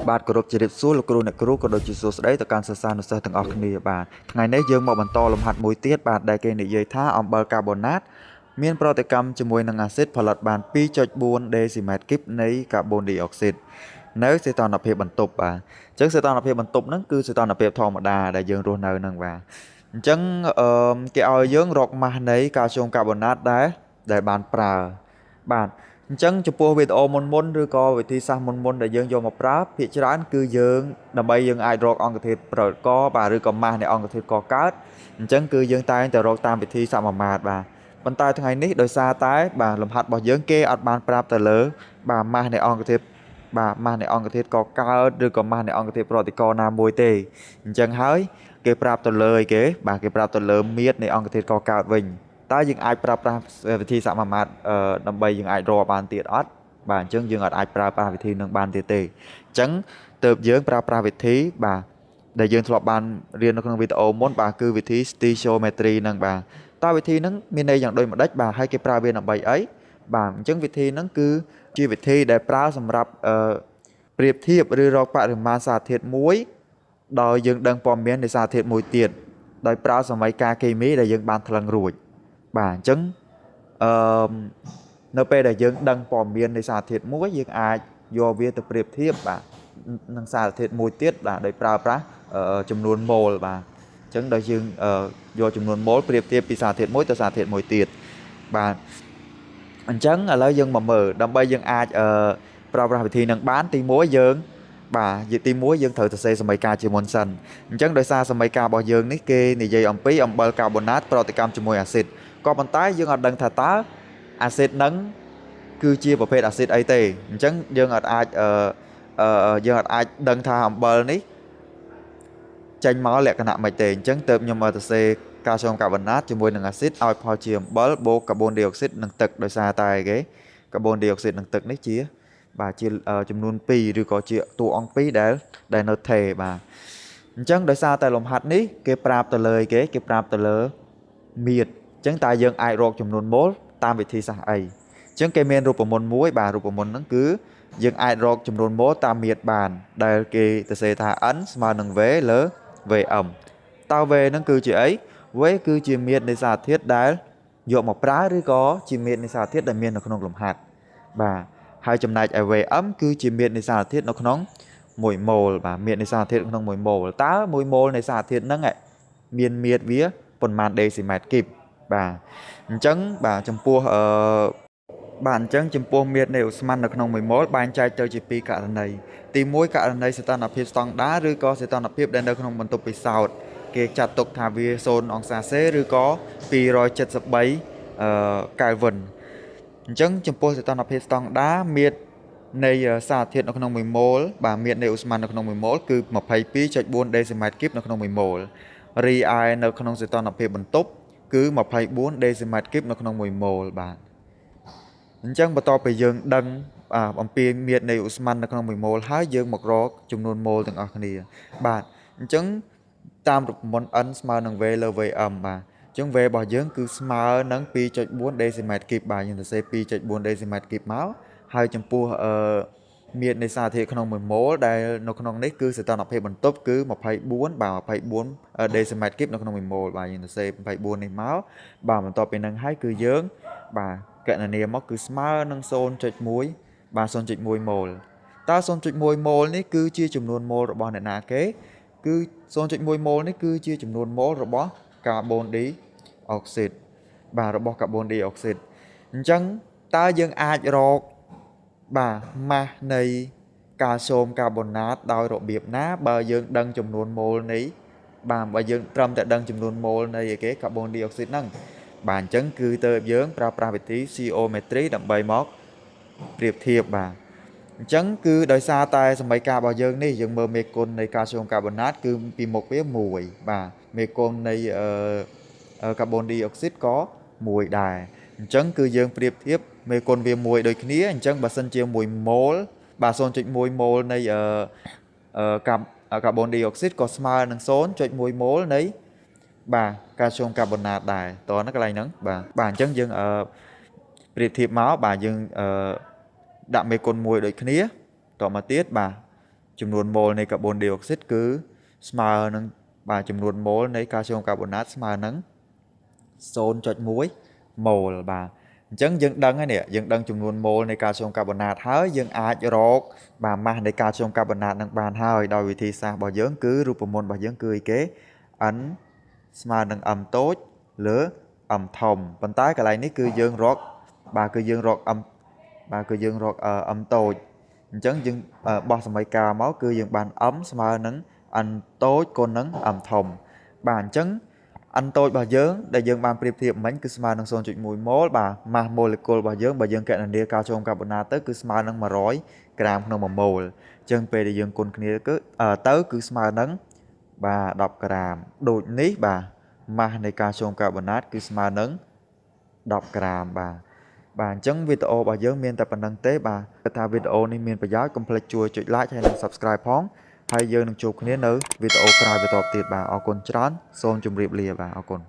បាទគោរពជម្រាបសួរលោកគ្រូអ្នកគ្រូក៏ដូចជាសួស្តីទៅកាន់សិស្សានុសិស្សទាំងអស់គ្នាបាទថ្ងៃនេះយើងមកបន្តលំហាត់មួយទៀតបាទដែលគេនិយាយថាអំបិលកាបូណាតមានប្រតិកម្មជាមួយនឹងអាស៊ីតផលិតបាន2.4 ដេស៊ីម៉ែត្រគីបនៃកាបូនឌីអុកស៊ីតនៅសីតុណ្ហភាពបន្ទប់បាទអញ្ចឹងសីតុណ្ហភាពបន្ទប់ហ្នឹងគឺសីតុណ្ហភាពធម្មតាដែលយើងរស់នៅហ្នឹងបាទអញ្ចឹងគេឲ្យយើងរកម៉ាស់នៃកាល់ស្យូមកាបូណាតដែលបានប្រើបាទអញ្ចឹងចំពោះវីដេអូមុនឬក៏វិធីសាស្ត្រមុនដែលយើងយកមកប្រើភាគច្រើនគឺយើងដើម្បីយើងអាចរកអង្គធាតុប្រកកបាទឬក៏ម៉ាស់នៃអង្គធាតុកកើតអញ្ចឹងគឺយើងតែងតែរកតាមវិធីសមមាត្របាទប៉ុន្តែថ្ងៃនេះដោយសារតែបាទលំហាត់របស់យើងគេអត់បានប្រាប់ទៅលើបាទម៉ាស់នៃអង្គធាតុបាទម៉ាស់នៃអង្គធាតុកកើតឬក៏ម៉ាស់នៃអង្គធាតុប្រតិករណាមួយទេអញ្ចឹងហើយគេប្រាប់ទៅលើអីគេបាទគេប្រាប់ទៅលើមៀតនៃអង្គធាតុកកើតវិញតើយើងអាចប្រើប្រាស់វិធីសមមាត្រដើម្បីយើងអាចរកបានទៀតអត់បាទអញ្ចឹងយើងអត់អាចប្រើប្រាស់វិធីនឹងបានទៀតទេអញ្ចឹងទើបយើងប្រើប្រាស់វិធីបាទដែលយើងធ្លាប់បានរៀននៅក្នុងវីដេអូមុនបាទគឺវិធី stoichiometry ហ្នឹងបាទតើវិធីហ្នឹងមានន័យយ៉ាងដូចម្ដេចបាទហើយគេប្រើវាដើម្បីអីបាទអញ្ចឹងវិធីហ្នឹងគឺជាវិធីដែលប្រើសម្រាប់ប្រៀបធៀបឬរកបរិមាណសារធាតុមួយដោយយើងដឹងព័ត៌មាននៃសារធាតុមួយទៀតដោយប្រើសមីការគីមីដែលយើងបានថ្លឹងរួចបាទអញ្ចឹងអឺនៅពេលដែលយើងដឹងព័ត៌មាននៃសារធាតុមួយយើងអាចយកវាទៅប្រៀបធៀបបាទនឹងសារធាតុមួយទៀតបាទដោយប្រើប្រាស់ចំនួនម៉ូលបាទអញ្ចឹងដោយយើងយកចំនួនម៉ូលប្រៀបធៀបពីសារធាតុមួយទៅសារធាតុមួយទៀតបាទអញ្ចឹងឥឡូវយើងមកមើលដើម្បីយើងអាចប្រើប្រាស់វិធីនឹងបានទី1យើងបាទទី1យើងត្រូវសរសេរសមីការជាមុនសិនអញ្ចឹងដោយសារសមីការរបស់យើងនេះគេនិយាយអំពីអំបិលកាបូណាតប្រតិកម្មជាមួយអាស៊ីតក៏ប៉ុន្តែយើងអត់ដឹងថាតើអាស៊ីតហ្នឹងគឺជាប្រភេទអាស៊ីតអីទេអញ្ចឹងយើងអត់អាចដឹងថាអំបិលនេះចេញមកលក្ខណៈមិនទេអញ្ចឹងទើបខ្ញុំមកសរសេរកាល់ស្យូមកាបូណាតជាមួយនឹងអាស៊ីតឲ្យផលជាអំបិលបូកកាបូនឌីអុកស៊ីតនិងទឹកដោយសារតែគេកាបូនឌីអុកស៊ីតនិងទឹកនេះជាបាទជាចំនួន2ឬក៏ជាតួអង្គ2ដែលនៅថេបាទអញ្ចឹងដោយសារតែលំហាត់នេះគេប្រាប់ទៅលើគេប្រាប់ទៅលើមៀតអញ្ចឹងតើយើងអាចរកចំនួនម៉ូលតាមវិធីសាស្ត្រអីអញ្ចឹងគេមានរូបមន្តមួយបាទរូបមន្តហ្នឹងគឺយើងអាចរកចំនួនម៉ូលតាមមៀតបានដែលគេសរសេរថា n ស្មើនឹង v លើ vm តើ v ហ្នឹងគឺជាអី v គឺជាមៀតនៃសារធាតុដែលយកមកប្រើឬក៏ជាមៀតនៃសារធាតុដែលមាននៅក្នុងលំហាត់បាទហើយចំណែកឯ Vm គឺជាមៀតនៃសារធាតុនៅក្នុង1ម៉ូលបាទមៀតនៃសារធាតុក្នុង1ម៉ូលតើ1ម៉ូលនៃសារធាតុហ្នឹងមានមៀតវាប៉ុន្មានដេស៊ីម៉ែត្រគីបបាទអញ្ចឹងបាទចំពោះចំពោះមៀតនៃឧស្ម័ននៅក្នុង1ម៉ូលបែងចែកទៅជា2ករណីទី1ករណីសីតុណ្ហភាពស្តង់ដារឬក៏សីតុណ្ហភាពដែលនៅក្នុងបន្ទប់ពិសោធន៍គេចាត់ទុកថាវា0អង្សាសេឬក៏273កែលវិនអញ្ចឹងចំពោះសីតុណ្ហភាពស្តង់ដារមៀតនៃសារធាតុនៅក្នុង1ម៉ូលបាទមៀតនៃឧស្ម័ននៅក្នុង1ម៉ូលគឺ22.4 ដេស៊ីម៉ែត្រគីបនៅក្នុង1ម៉ូលរីឯនៅក្នុងសីតុណ្ហភាពបន្ទប់គឺ24 ដេស៊ីម៉ែត្រគីបនៅក្នុង1ម៉ូលបាទអញ្ចឹងបន្ទាប់ពីយើងដឹងអំពីមៀតនៃឧស្ម័ននៅក្នុង1ម៉ូលហើយយើងមករកចំនួនម៉ូលទាំងអស់គ្នាបាទអញ្ចឹងតាមរូបមន្ត n ស្មើនឹង v លើ vm បាទអញ្ចឹង v របស់យើងគឺស្មើនឹង2.4 ដេស៊ីម៉ែត្រគីបបាទយើងសរសេរ2.4 ដេស៊ីម៉ែត្រគីបមកហើយចំពោះមៀតនៃសារធាតុក្នុង1ម៉ូលដែលនៅក្នុងនេះគឺសីតុណ្ហភាពបន្ទប់គឺ24បាទ24ដេស៊ីម៉ែត្រគីបនៅក្នុង1ម៉ូលបាទយើងសរសេរ24នេះមកបាទបន្ទាប់ពីនឹងហើយគឺយើងបាទកណនាមកគឺស្មើនឹង0.1បាទ0.1ម៉ូលតើ0.1ម៉ូលនេះគឺជាចំនួនម៉ូលរបស់អ្នកណាគេគឺ0.1ម៉ូលនេះគឺជាចំនួនម៉ូលរបស់កាបូនឌីអុកស៊ីតបាទរបស់កាបូនឌីអុកស៊ីតអញ្ចឹងតើយើងអាចរកបាទម៉ាស់នៃកាល់ស្យូមកាបូណាតដោយរបៀបណាបើយើងដឹងចំនួនម៉ូលនៃបាទបើយើងត្រឹមតែដឹងចំនួនម៉ូលនៃកាបូនឌីអុកស៊ីតហ្នឹងបាទអញ្ចឹងគឺទៅយើងប្រើប្រាស់វិធី stoichiometry ដើម្បីមកប្រៀបធៀបបាទអញ្ចឹងគឺដោយសារតែសមីការរបស់យើងនេះយើងមើលមេគុណនៃកាល់ស្យូមកាបូណាតគឺពីមុខវា1បាទមេគុណនៃកាបូនឌីអុកស៊ីតក៏1ដែរអញ្ចឹងគឺយើងប្រៀបធៀបមេគុណវា1ដូចគ្នាអញ្ចឹងបើសិនជា1ម៉ូលបាទ0.1ម៉ូលនៃកាបូនឌីអុកស៊ីតក៏ស្មើនឹង0.1ម៉ូលនៃបាទកាល់ស្យូមកាបូណាតដែរតោះណាកន្លែងហ្នឹងបាទអញ្ចឹងយើងប្រៀបធៀបមកបាទយើងដាក់មេគុណ1ដូចគ្នាតមកទៀតបាទ ចំនួនម៉ូលនៃកាបូនឌីអុកស៊ីតគឺស្មើនឹងបាទចំនួនម៉ូលនៃកាល់ស្យូមកាបូណាតស្មើនឹង 0.1 ម៉ូលបាទអញ្ចឹងយើងដឹងហើយនេះយើងដឹងចំនួនម៉ូលនៃកាល់ស្យូមកាបូណាតហើយយើងអាចរកបាទម៉ាស់នៃកាល់ស្យូមកាបូណាតនឹងបានហើយដោយវិធីសាស្ត្ររបស់យើងគឺរូបមន្តរបស់យើងគឺអីគេ n ស្មើនឹង m តូចលើ m ធំប៉ុន្តែកន្លែងនេះគឺយើងរកបាទគឺយើងរក m បាទគឺយើងរក m តូចអញ្ចឹងយើងបោះសមីការមកគឺយើងបាន m ស្មើនឹង n តូចគុណនឹង m ធំបាទអញ្ចឹង n តូចរបស់យើងដែលយើងបានប្រៀបធៀបមិញគឺស្មើនឹង 0.1 ម៉ូលបាទម៉ាស់ម៉ូលេគុលរបស់យើងបើយើងកណនាកាល់ស្យូមកាបូណាតទៅគឺស្មើនឹង100ក្រាមក្នុង1ម៉ូលអញ្ចឹងពេលដែលយើងគុណគ្នាគឺគឺស្មើនឹងបាទ10ក្រាមដូចនេះបាទម៉ាស់នៃកាល់ស្យូមកាបូណាតគឺស្មើនឹង10ក្រាមបាទអញ្ចឹងវីដេអូរបស់យើងមានតែប៉ុណ្្នឹងទេបាទគិតថាវីដេអូនេះមានប្រយោជន៍កុំភ្លេចជួយចុច like ហើយនិង subscribe ផងហើយយើងនឹងជួបគ្នានៅវីដេអូក្រោយបន្តទៀតបាទអរគុណច្រើនសូមជម្រាបលាបាទអរគុណ